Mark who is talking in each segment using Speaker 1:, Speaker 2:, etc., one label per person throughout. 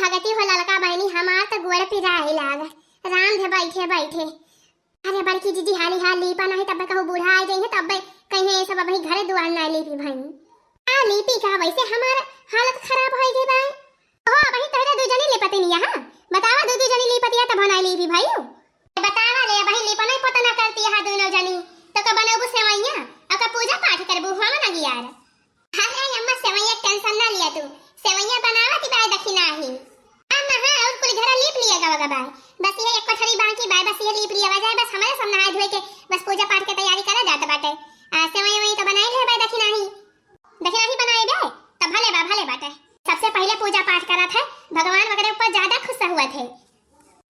Speaker 1: भगती हो ललका बहनी हमार तो गोड़ पिराई लाग राम धे बैठे बैठे। अरे बड़की जीजी हाली हाल लीपा नहीं तब कहू बूढ़ा आ जाइए तब कहीं सब अभी घरे दुआर ना लीपी भाई आ लीपी का वैसे हमार हालत खराब हो गई भाई। हो वही तोरे दू जनी लिपते नहीं हां बतावा दू जनी लिपतिया तब ना लीपी भाई बतावा ले वही लिपा नहीं पता ना करती हां दोनों जनी तो का बनाबू सेवैया अका पूजा पाठ करबू हम ना यार। अरे अम्मा सेवैया टेंशन ना लिया तू सेवैया बनावती बाय दखिना ही अम्मा हां और पूरी घर लीप लिया गवा बाय बस ये एक कोठरी बाकी बाय बस ये लीप लिया जाए बस हमारे सब नहाए धोए के बस पूजा पाठ के तैयारी करा जात बाटे। सेवैया वही तो बनाई ले बाय दखिना ही बनाए बे तब भले बाटे। सबसे पहले पूजा पाठ करा था भगवान वगैरह ऊपर ज्यादा खुश हुआ थे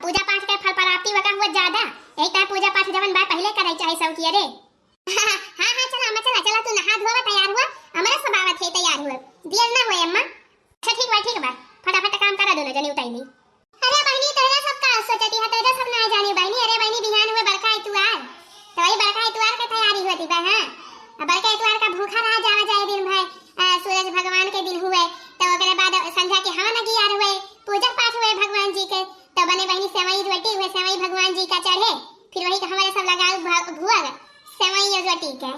Speaker 1: पूजा पाठ के फल प्राप्ति वगैरह हुआ ज्यादा एक टाइम पूजा पाठ जवन बाय पहले कराई चाहे सब किए रे। हां चला अम्मा चला तू नहा धोवा तैयार हुआ हमारा सब आवत है तैयार हुआ देर ना होए अम्मा। अच्छा ठीक बा फटाफट काम करा दोनों जनी उताई ली। अरे बहनी तेरा सब का सोचती है तेरा सब ना जानी बहनी। अरे बहनी बिहान हुए बरका इतवार तो वही बरका इतवार की तैयारी होती बा। हां बरका इतवार का भूखा रहा जावा जाए दिन भाई सूरज भगवान के दिन हुए तो ओकरे बाद संध्या के हवन गियार हुए पूजा पाठ हुए भगवान जी के तो बने बहनी सेवई रोटी हुए सेवई भगवान जी का चढ़े फिर वही हमारे सब लगाओ भुआ सेवई रोटी के।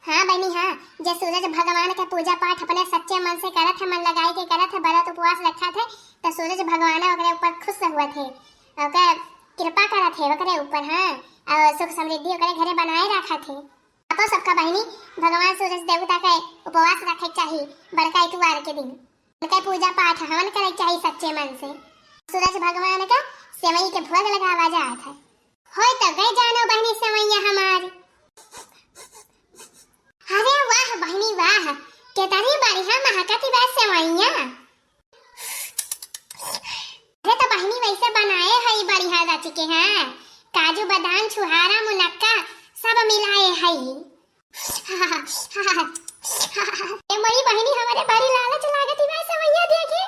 Speaker 1: हां बहनी हां जे सूरज भगवान के पूजा पाठ अपने सच्चे मन से करत है मन लगाई के करत है व्रत उपवास रखा थे तो सूरज भगवान ओकरे ऊपर खुश हुआ थे ओकर कृपा करत है ओकरे ऊपर। हां और सुख समृद्धि ओकरे घरे बनाए रखा थे। तो सबका बहनी भगवान सूरज देवता के उपवास रखे चाहिए बड़का इतवार के दिन उनके पूजा पाठ हवन करे चाहिए सच्चे मन से सूरज भगवान का सेवई के भोग लगावा जात है। होय तो गए जानो बहनी सेवैया हमारी। अरे वाह बहनी वाह केतनी बढ़िया महकती बा सेवैया। अरे तो बहनी वैसे बनाए हई बढ़िया रच के हैं काजू बादाम छुहारा मुनक्का सब मिलाए हई। ए मोरी बहनी हमारे बड़ी लालच लागती बा सेवैया देखे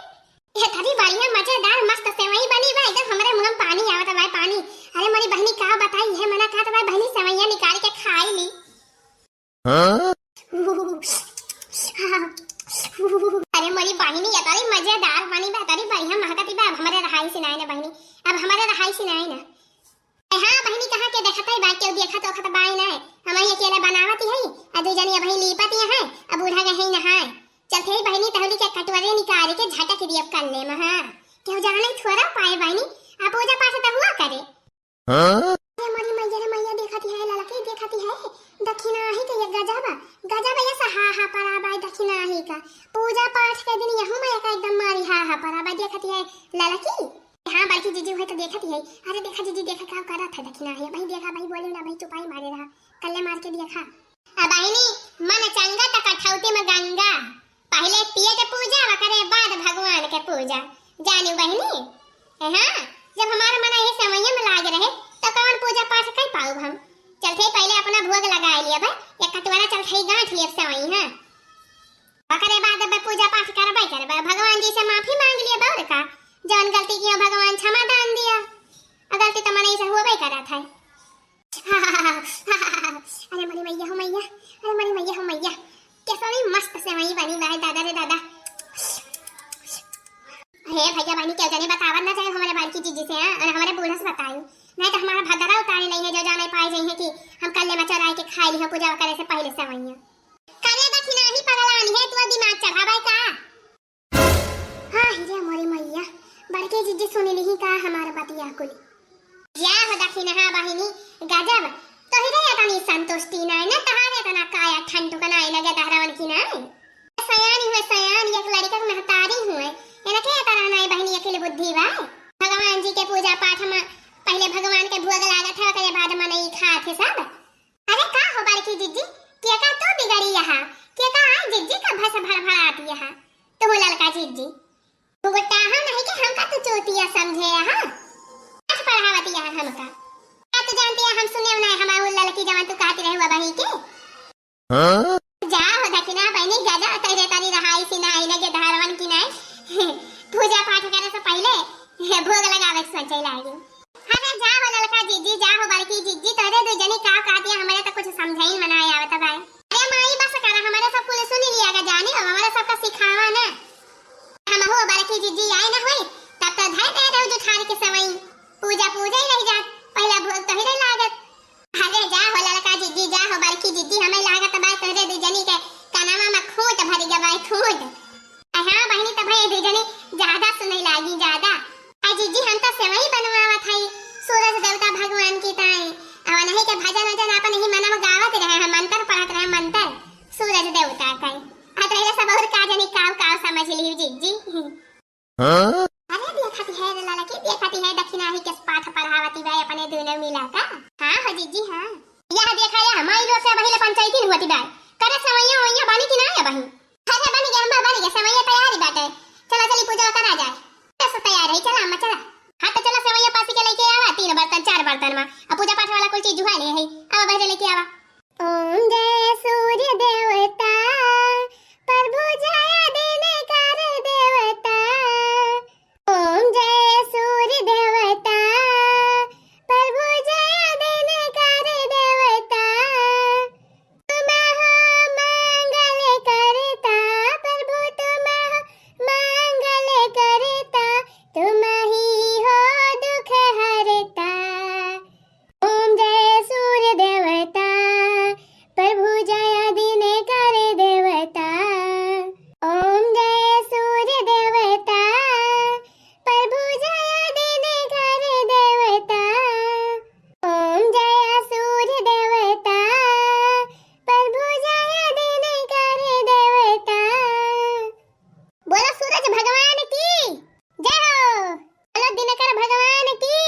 Speaker 1: ये तरी बढ़िया मजेदार मस्त सेवई बनी बा एकदम हमारे मुंह में पानी आवत बा पानी। अरे मोरी बहनी का बताई है मना खात बा बहनी सेवैया निकाल के खाई ली। अरे मोरी बहनी ये तरी मजेदार बनी बा तरी बढ़िया महकती बा हमारे रहाई सिनाई ना बहनी अब हमारे रहाई सिनाई ना। हां बहनी कहां के देखत है बा के देखा तो खत बाई ना हम ये अकेले बनावती है आ दू जनी अभी लीपती है अब बूढ़ा गए नहाए चलते ही बहनी तहली के कटवरे निकाल के झटक दियब कर ले महा क्यों जाने थोड़ा पाए बहनी आ पूजा पाठ तो हुआ करे। हां अरे मैया देखती है ललकी देखती है दक्षिणा ही के गजब ये हा परा बाई दक्षिणा ही का पूजा पाठ के दिन यहू में एकदम मारी हा परा बाई देखती है ललकी। हां बाकी जीजी हुए तो देखती है। अरे देखा जीजी देखा क्या कर रहा था दक्षिणा है भाई देखा भाई बोले ना भाई चुपाई मारे रहा कल्ले मार के देखा। अब बहनी मन चंगा तक कठौती में गंगा पहले पिए के पूजा करे बाद भगवान के पूजा जानी बहनी। हां जब हमारा मन ये समझ में लाग रहे तो कौन पूजा पाठ कर पाऊ हम चलते पहले अपना भोग लगा लिया भाई एक कटोरा चलते गांठ लिए सेवई। हां ओकरे बाद अब पूजा पाठ करबे भगवान जी से माफी मांग लिया बार का जौन गलती किया भगवान क्षमा दान दिया गलती तो मने से हुआ करा था। अरे मरी मैया हो मैया अरे मरी मैया हो मैया कैसा भी मस्त सेवई बनी भाई दादा रे दादा। अरे भैया बहनी क्या जाने बतावन ना चाहे हमारे बाल की चीज से और हमारे बूढ़ा से बताई नहीं तो हमारा भदरा उतारे नहीं है जो जाने पाए जाए कि हम कल्ले में चराई के खाई लियो पूजा करे से पहले सेवैया करे दक्षिणा ही पगलानी है तू दिमाग चढ़ा भाई का। हां हिरे मोरी मैया बड़के जीजी सुनी ली का हमारा बतिया कुल या हो दक्षिणा हां बहिनी गजब तो हिरे तनी संतुष्टि नहीं ना तहारे तना काया ठंडू का नहीं लगे तहरावन की नहीं सयानी एक लड़का को महतारी हुए इनके तरह नहीं बहनी अकेले बुद्धि बा भगवान जी के पूजा पाठ में पहले भगवान के भोग लागत है के बाद में नहीं खाते सब। अरे का हो बड़की जीजी के का तो बिगड़ी यहां के का जीजी का भस भड़ आती है तो ललका जीजी गुट्टा हम नहीं कि हम का तो चोटिया समझे यहां आज पढ़ावती है हमका तो जानती है हम सुने ना हमारे लड़की जवान तू कहती रहे हुआ बही के। हां जा हो दक्षिणा बहनी गजा तेरे तारी रहाई सिनाई लगे धारवन की नहीं पूजा पाठ करे से पहले भोग लगावे सोचे लागी। अरे जा हो ललका जीजी जा हो बड़की जीजी तोरे दो जनी का कहती हमारे तो कुछ समझाई मनाई आवत भाई। अरे माई बस कर हमारे सब कुल सुन लिया जाने हमारे सब का सिखावा ना हम हो बड़की जीजी आई ना होई पूजा पूजा ही रह जात, पहला भोग तो ही नहीं लागत। अरे जा हो लड़का जिद्दी, जा हो बड़की जिद्दी, हमें लागत बाय तोरे दुजनी के कनामा में खूंट भरी गवाई खूंट। हाँ बहनी तो भाई दुजनी ज्यादा सुनई लागी ज्यादा। आ जिद्दी हम तो सेवई बनवावत हई सूरज देवता भगवान की ताई, और नहीं के भजन वजन अपन ही मनवा गावत रहे हैं, मंत्र पढ़त रहे मंत्र सूरज देवता का। आ तो ये सब और का जानी काव काव समझ ली जिद्दी।
Speaker 2: हाँ?
Speaker 1: अरे देखती है रे लड़की, देखती है दक्षिणा ही के पाठ पढ़ावती बाय अपने दोनों मिला का। हां हो जीजी हां, यह देखा या हमारी लोग से बहिले पंचायती होती बाय करे समैया वैया बनी कि ना या बही। अरे बनी गया, हम बनी गया, समैया तैयारी बाटे, चला चली पूजा करा जाए। कैसे तैयार है, चला अम्मा चला। हां तो चला समैया पासी के लेके आवा 3 बर्तन 4 बर्तन में, अब पूजा पाठ वाला कोई चीज जुहा ले है, अब बहरे लेके आवा। ओम जय सूर्य देवता प्रभु जय दिनकर देवता, ओम जय सूर्य देवता प्रभु जय दिनकर देवता, तुम हो मंगल करता प्रभु, तुम हो मंगल करता, तुम ही हो दुख हरता। ओम जय सूर्य देवता प्रभु जय दिनकर देवता, ओम जय सूर्य देवता प्रभु जय दिनकर देवता, ओम जय सूर्य देवता प्रभु जय दिनकर देवता। बोलो सूरज भगवान की जय हो, बोलो दिनकर भगवान की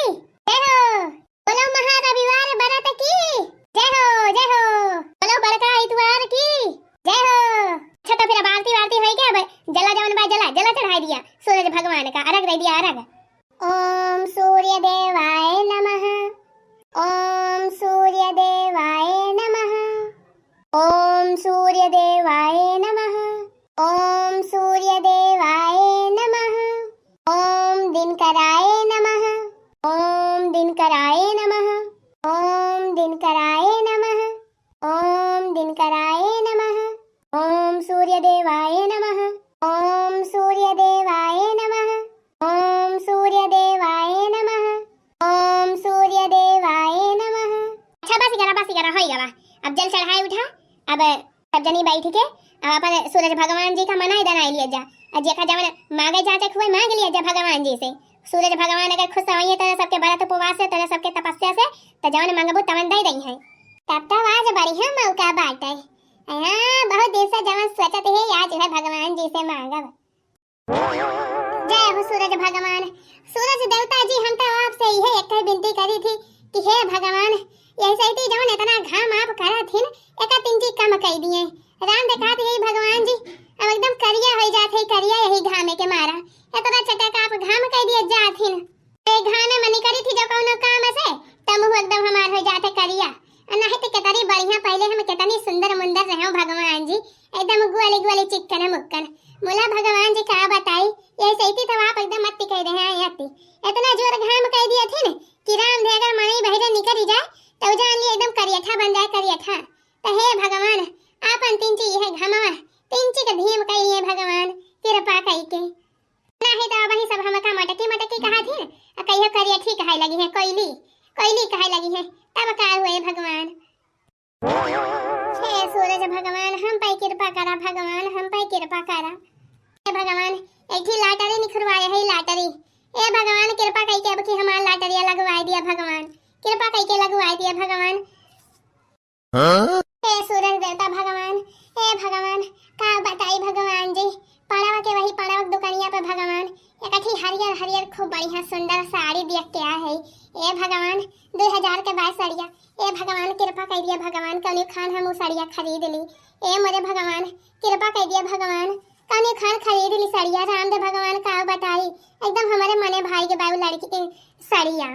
Speaker 1: जय हो, बोलो महारविवार व्रत की जय हो, जय हो, बोलो बड़का इतवार की जय हो। अच्छा तो फिर अब आरती वारती होई क्या, अब जला जवन बा जला जला चढ़ाई दिया सूरज भगवान का, अर्घ दे दिया अर्घ। ओम सूर्य देवाय नमः, ओम सूर्य देवाय नमः, ओम सूर्य देवाय नमः, ओम सूर्य देवाय नमः, ओम दिनकराय नमः, ओम दिनकराय नमः, ओम दिनकराय नमः, ओम दिनकराय नमः, ओम सूर्य देवाय नमः, ओम सूर्य देवाय नमः, ओम सूर्य देवाय नमः, ओम सूर्य देवाय नमः। अच्छा बस करा होई गवा, अब जल चढ़ाए उठा, अब सब जनी बैठ के अब अपन सूरज भगवान जी का मनाई दनाई लिया जा, जेका जवन मांगे जाते हुए मांग लिया जा भगवान जी से। सूरज भगवान अगर खुश होइए तो सबके व्रत उपवास से, तो सबके तपस्या से, तो जवन मांगबो तवन दे दई है। तब तो आज बढ़िया मौका बाटे, हां बहुत दिन से जवन सोचत है आज है भगवान जी से मांगब। जय हो सूरज भगवान, सूरज देवता जी हम तो आपसे यही एक विनती करी थी कि हे भगवान ऐसे ही जवन इतना घाम आप करा थिन एक 3 चीज कम कई दिए। राम दिखाते ही भगवान जी अब एकदम करिया हो जात है, करिया यही घामे के मारा इतना चटक आप घाम कई दिए जाथिन। ए घामे मनी करी थी जो कोनो काम से तब मुंह एकदम हमार हो जाते करिया, नहीं तो कितनी बढ़िया पहले हम कितनी सुंदर मुंदर रहे भगवान जी, एकदम ग्वाली ग्वाली चिकन मुक्कन। मोला भगवान जी का बताई ये सही तो आप एकदम मत कह रहे हैं आती, इतना जोर घाम कह दिए थे न कि राम दे अगर मनी बहरे निकल जाए तो जान लिए एकदम करियठा बन जाए करियठा। तो हे भगवान आपन 3 चीज है घमवा 3 चीज का धीम कही है भगवान कृपा कही के, नहीं तो वही सब हम का मटकी मटकी कहा थी कहियो करियठी कहे लगी है, कोयली कोयली कहे लगी है, तब का हुए भगवान। हे सूरज भगवान हम पे कृपा करा, भगवान हम पे कृपा करा। हे भगवान एक ही लाटरी निखरवाए है लाटरी, ए भगवान कृपा कई के अब की हमार लाटरिया लगवाई दिया भगवान, कृपा कई के लगवाई दिया भगवान।
Speaker 2: हाँ?
Speaker 1: हे सूरज देवता भगवान, हे भगवान का बताई भगवान जी, पड़ावा के वही पड़ावा दुकानिया पे भगवान एक अठी हरियर हरियर खूब बढ़िया सुंदर साड़ी देख के आ है। ए भगवान 2000 के बाद साड़िया, ए भगवान कृपा कर दिया भगवान कौनी खान हम साड़िया खरीद ली। ए मोरे भगवान कृपा कर दिया भगवान कौनी खान खरीद ली साड़िया, राम दे भगवान का बताई एकदम हमारे मने भाई के बाबू लड़की के साड़िया,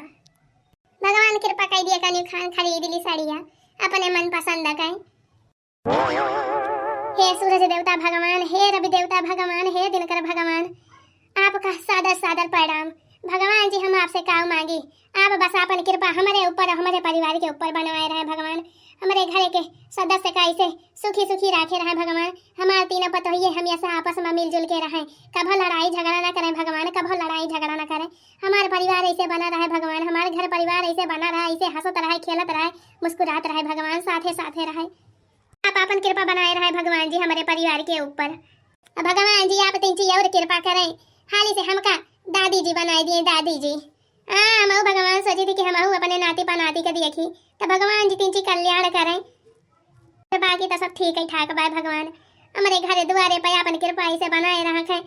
Speaker 1: भगवान कृपा कर दिया कौनी खान खरीद ली साड़िया अपने मन पसंद का। हे सूरज देवता भगवान, हे रवि देवता भगवान, हे दिनकर भगवान आपका सादर सादर प्रणाम। भगवान जी हम आपसे काम मांगी, आप बस अपन कृपा हमारे ऊपर हमारे परिवार के ऊपर बनवाए रहे भगवान, हमारे घर के सदस्य का ऐसे सुखी सुखी रखे रहे भगवान, हमारे तीनों पतोहिए हम ऐसे आपस में मिलजुल के रहें, कभी लड़ाई झगड़ा ना करें भगवान, कभी लड़ाई झगड़ा ना करें, हमारे परिवार ऐसे बना रहे भगवान, परिवार ऐसे बना रहा, ऐसे हंसत रहे, खेलत रहे, मुस्कुरात रहे, भगवान साथे साथे रहे। आप अपन कृपा बनाए रहे भगवान जी हमारे परिवार के ऊपर। अब भगवान जी आप तीन और कृपा करें, हाली से हमका दादी जी बनाए दिए, दादी जी। हम भगवान सोची थी कि हम अपने नाती पनाती के देखी, तो भगवान जी तीन कल्याण करें। तो बाकी तो सब ठीक है ठाक बा भगवान, हमारे घर द्वारे पे अपन कृपा ऐसे बनाए रखे,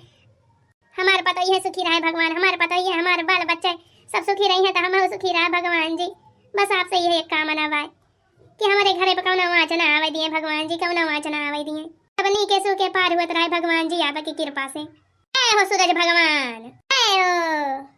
Speaker 1: हमारे पता ही है सुखी रहे भगवान, हमारे पता ही है हमारे बाल बच्चे सब सुखी रही हैं, तो हम सुखी रहे भगवान जी। बस आपसे यही एक कामना बा कि हमारे घरे पे कौन वाच ना आवे दिए भगवान जी, कौन वाच ना आवे दिए। अब नी के सु के पार हुए रहे भगवान जी आपकी कृपा से। जय हो सूरज भगवान, जय हो।